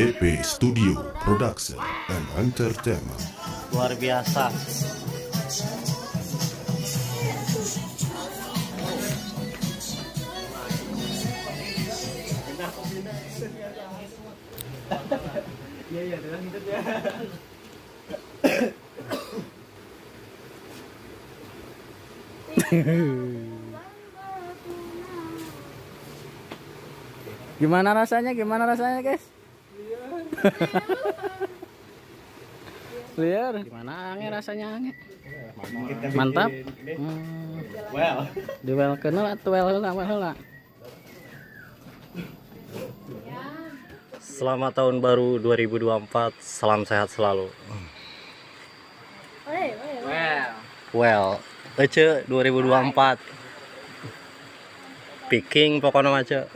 DP Studio Production and Entertainment. Luar biasa. Gimana rasanya guys? Liar. Gimana ange rasanya ange? Mantap. Well, Di well kenal atau well heula. selamat tahun baru 2024. Salam sehat selalu. Well, ece 2024. Picking pokoknya aja.